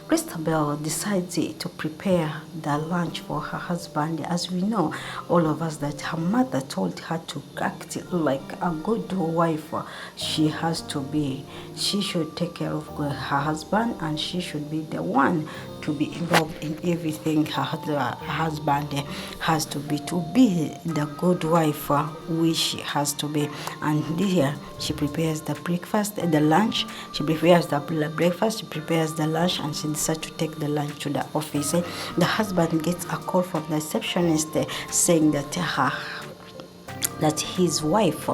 Christabel decides to prepare the lunch for her husband. As we know, all of us, that her mother told her to act like a good wife. She has to be. She should take care of her husband, and she should be the one to be involved in everything her husband has to be the good wife which she has to be. And here she prepares the breakfast, the lunch. She prepares the breakfast, she prepares the lunch, and she decides to take the lunch to the office. The husband gets a call from the receptionist saying that his wife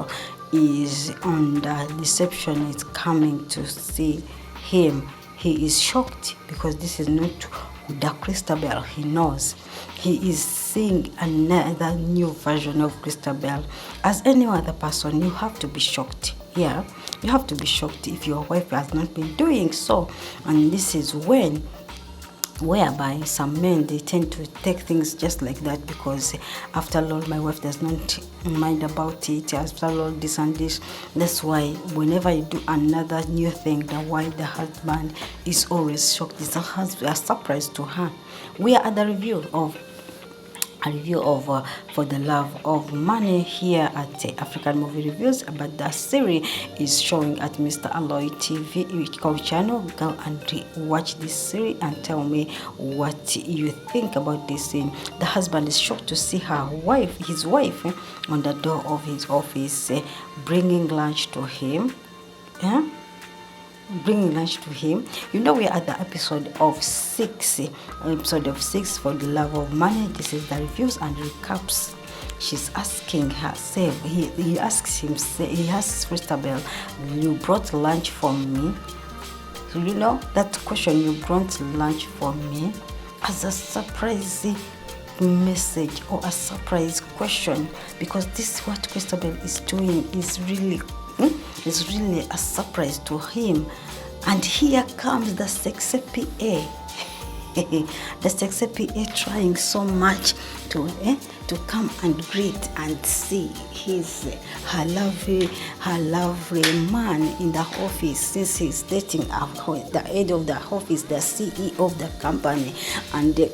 is on the reception, is coming to see him. He is shocked because this is not the Christabel he knows. He is seeing another new version of Christabel. As any other person, you have to be shocked. Yeah, you have to be shocked if your wife has not been doing so. And this is whereby some men, they tend to take things just like that, because after all, my wife does not mind about it, after all this and this. That's why whenever you do another new thing, the husband is always shocked. It's a surprise to her. We are at the review of For the Love of Money here at African Movie Reviews, but the Serie is showing at Mr. Aloy TV channel. Go and watch this Serie and tell me what you think about this scene. The husband is shocked to see his wife on the door of his office, bringing lunch to him. Yeah? Bringing lunch to him. We are at the episode of 6 For the Love of Money. This is the reviews and recaps. She's asking herself, he asks Christabel, you brought lunch for me? So that question, you brought lunch for me, as a surprise message or a surprise question, because this what Christabel is doing is really a surprise to him. And here comes the sexy PA. The sexy PA trying so much to come and greet and see her lovely man in the office, since he's dating the head of the office, the CEO of the company, and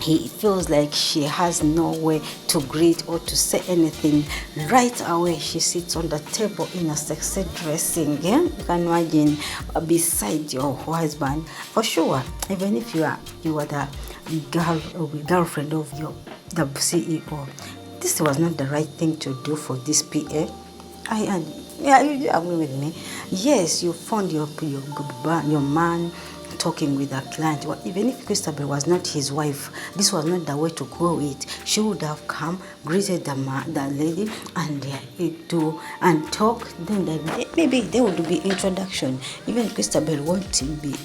he feels like she has no way to greet or to say anything. Right away, she sits on the table in a sexy dressing. Yeah? You can imagine beside your husband. For sure, even if you are the girlfriend of the CEO, this was not the right thing to do for this PA. You agree with me? Yes, you found your man talking with a client. Well, even if Christabel was not his wife, this was not the way to go with. She would have come, greeted the lady, and talk. Then maybe there would be introduction. Even Christabel won't be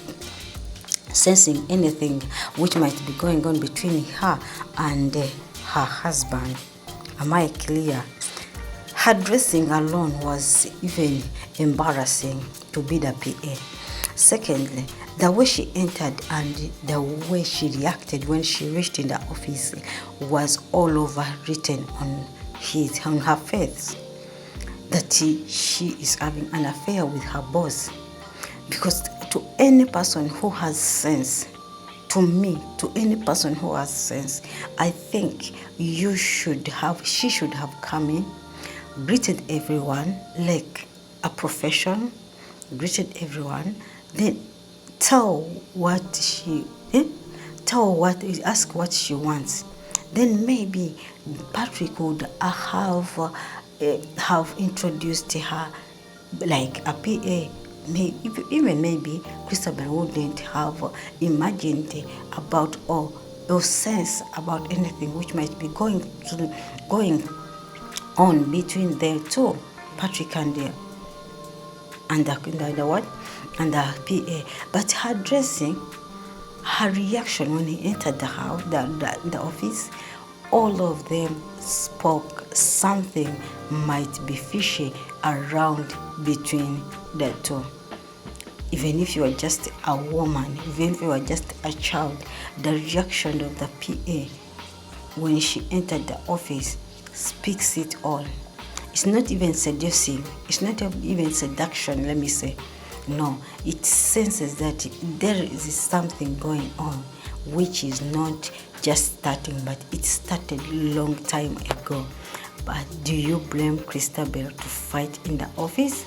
sensing anything which might be going on between her and her husband. Am I clear? Her dressing alone was even embarrassing to be the PA. Secondly, the way she entered and the way she reacted when she reached in the office was all over written on her face, that she is having an affair with her boss. Because to any person who has sense, to any person who has sense, I think she should have come in, greeted everyone like a profession, greeted everyone, then ask what she wants. Then maybe Patrick would have introduced her like a PA. Maybe Christabel wouldn't have imagined about or sense about anything which might be going on between the two, Patrick and the PA. But her dressing, her reaction when he entered the house, the office, all of them spoke something might be fishy around between the two. Even if you are just a woman, even if you are just a child, the reaction of the PA when she entered the office speaks it all. It's not even seducing. It's not even seduction, let me say. No, it senses that there is something going on, which is not just starting, but it started long time ago. But do you blame Christel to fight in the office,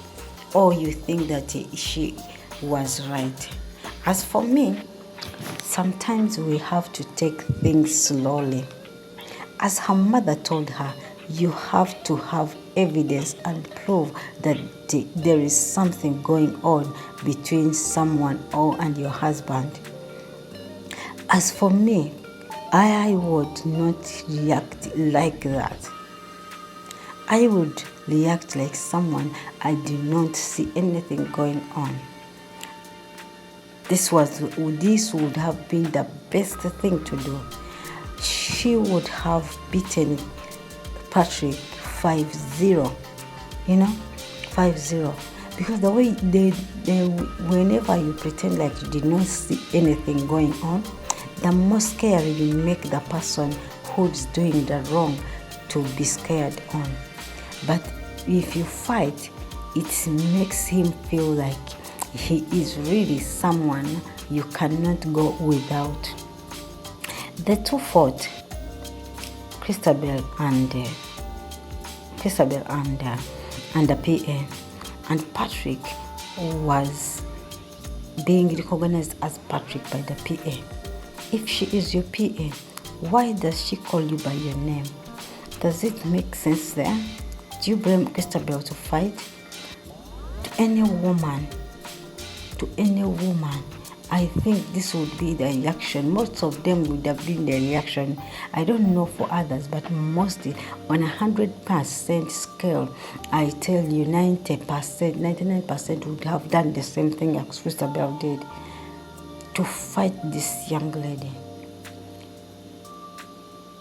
or you think that she was right? As for me, sometimes we have to take things slowly. As her mother told her, you have to have evidence and prove that there is something going on between someone and your husband. As for me, I would not react like that. I would react like someone I do not see anything going on. This would have been the best thing to do. She would have beaten Patrick 5-0, 5-0. Because the way whenever you pretend like you did not see anything going on, the more scary you make the person who's doing the wrong to be scared on. But if you fight, it makes him feel like he is really someone you cannot go without. The two fought, Christel and the PA, and Patrick was being recognized as Patrick by the PA. If she is your PA, why does she call you by your name? Does it make sense there? Do you blame Christel to fight? To any woman, I think this would be the reaction. Most of them would have been the reaction. I don't know for others, but mostly on 100% scale, I tell you 90%, 99% would have done the same thing as Christel did, to fight this young lady.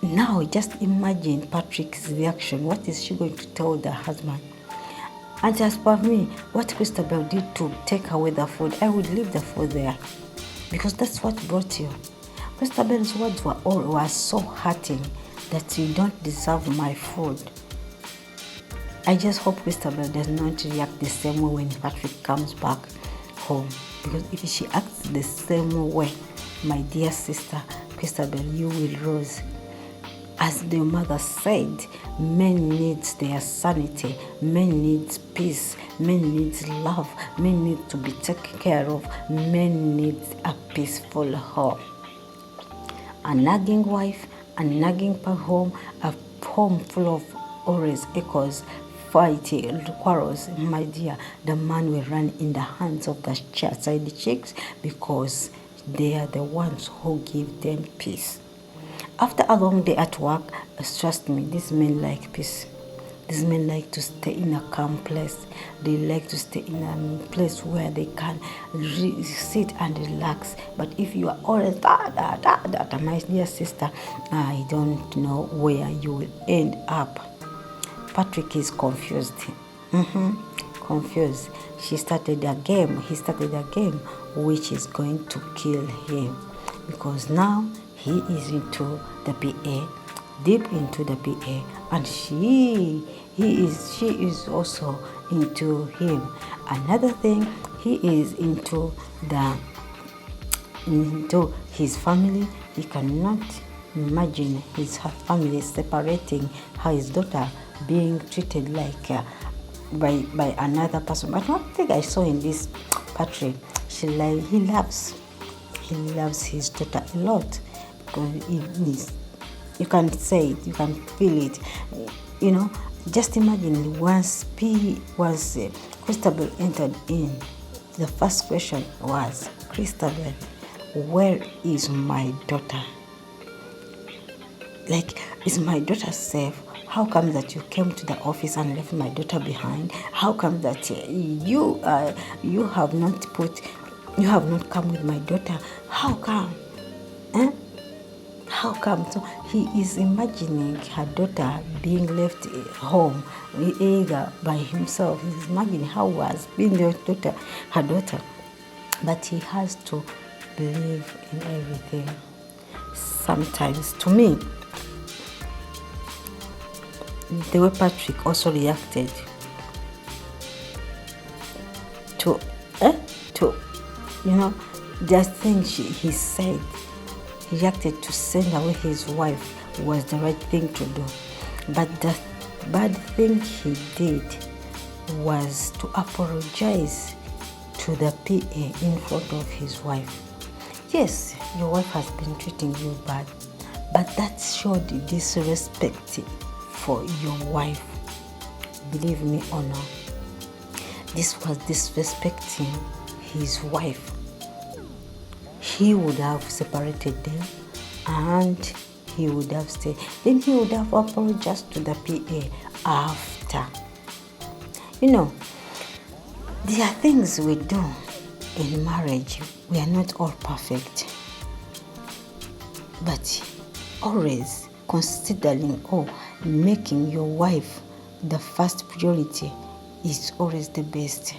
Now, just imagine Patrick's reaction. What is she going to tell the husband? And as for me, what Christel did to take away the food, I would leave the food there, because that's what brought you. Christel's words were so hurting that you don't deserve my food. I just hope Christel does not react the same way when Patrick comes back home, because if she acts the same way, my dear sister Christel, you will lose. As the mother said, men needs their sanity, men needs peace, men needs love, men need to be taken care of, men needs a peaceful home. A nagging wife, a nagging home, a home full of always echoes, fighting, quarrels, my dear, the man will run in the hands of the side chicks, because they are the ones who give them peace. After a long day at work, trust me, these men like peace. These men like to stay in a calm place. They like to stay in a place where they can sit and relax. But if you are always my dear sister, I don't know where you will end up. Patrick is confused. Confused. He started a game which is going to kill him, because now he is into the PA, deep into the PA, and she is also into him. Another thing, he is into his family. He cannot imagine his family separating his daughter being treated like by another person. But one thing I saw in this Patrick, he loves his daughter a lot. You can say it, you can feel it, Just imagine once Christel entered in, the first question was, Christel, where is my daughter? Like, is my daughter safe? How come that you came to the office and left my daughter behind? How come that you have not come with my daughter? How come? How come? So he is imagining her daughter being left home, either by himself. He's imagining how was being her daughter. But he has to believe in everything. Sometimes, to me, the way Patrick also reacted to You know, the thing he said, he reacted to send away his wife was the right thing to do. But the bad thing he did was to apologize to the PA in front of his wife. Yes, your wife has been treating you bad, but that showed disrespect for your wife. Believe me or not, this was disrespecting his wife. He would have separated them and he would have stayed. Then he would have apologized to the PA after. You know, there are things we do in marriage. We are not all perfect. But always considering or making your wife the first priority is always the best.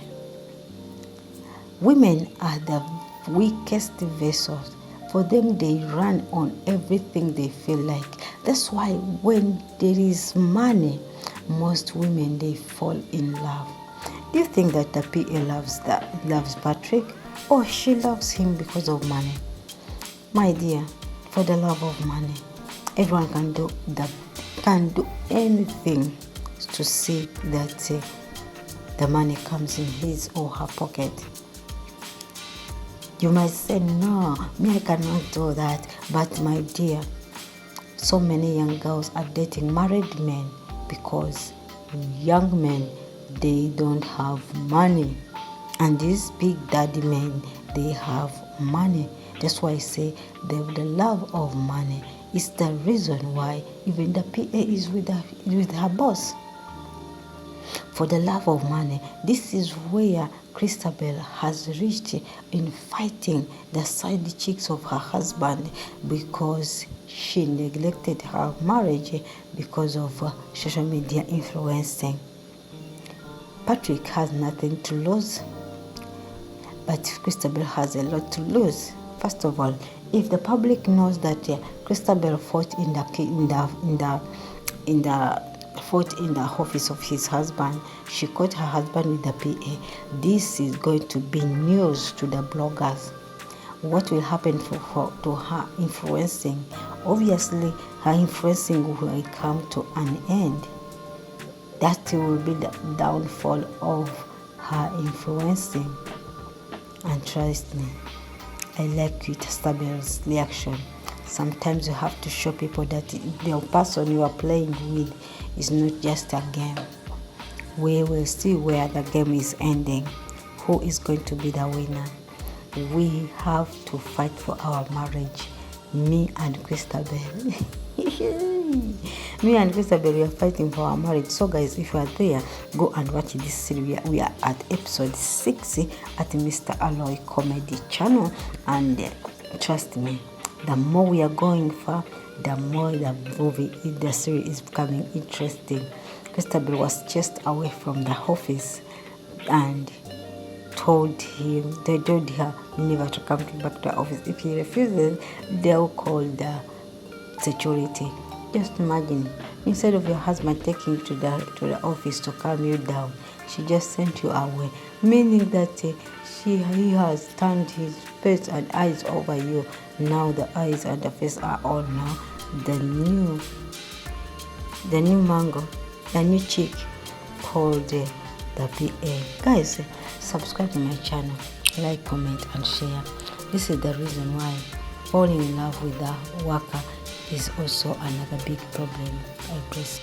Women are the weakest vessels. For them, they run on everything they feel like. That's why when there is money, most women, they fall in love. Do you think that the PA loves Patrick, or she loves him because of money? My dear, for the love of money, everyone can do anything to see that the money comes in his or her pocket. You might say, no, me, I cannot do that. But my dear, so many young girls are dating married men because young men, they don't have money. And these big daddy men, they have money. That's why I say the love of money is the reason why even the PA is with her boss. For the love of money, this is where Christel has reached in fighting the side chicks of her husband because she neglected her marriage because of social media influencing. Patrick has nothing to lose, but Christel has a lot to lose. First of all, if the public knows that Christel fought in the office of his husband, she caught her husband with the PA, this is going to be news to the bloggers. What will happen to her influencing? Obviously, her influencing will come to an end. That will be the downfall of her influencing. And trust me, I like Christel's reaction. Sometimes you have to show people that the person you are playing with is not just a game. We will see where the game is ending. Who is going to be the winner? We have to fight for our marriage. Me and Christel. Me and Christel, we are fighting for our marriage. So guys, if you are there, go and watch this series. We are at episode 6 at Mr. Aloy comedy channel. And trust me, the more we are going far, the more the series is becoming interesting. Christel was chased away from the office and they told her never to come back to the office. If he refuses, they'll call the security. Just imagine, instead of your husband taking you to the office to calm you down, she just sent you away, meaning that he has turned his face and eyes over you. Now the eyes and the face are all now the new mango, the new chick called the PA. Guys, subscribe to my channel, like, comment and share. This is the reason why falling in love with a worker is also another big problem. I bless.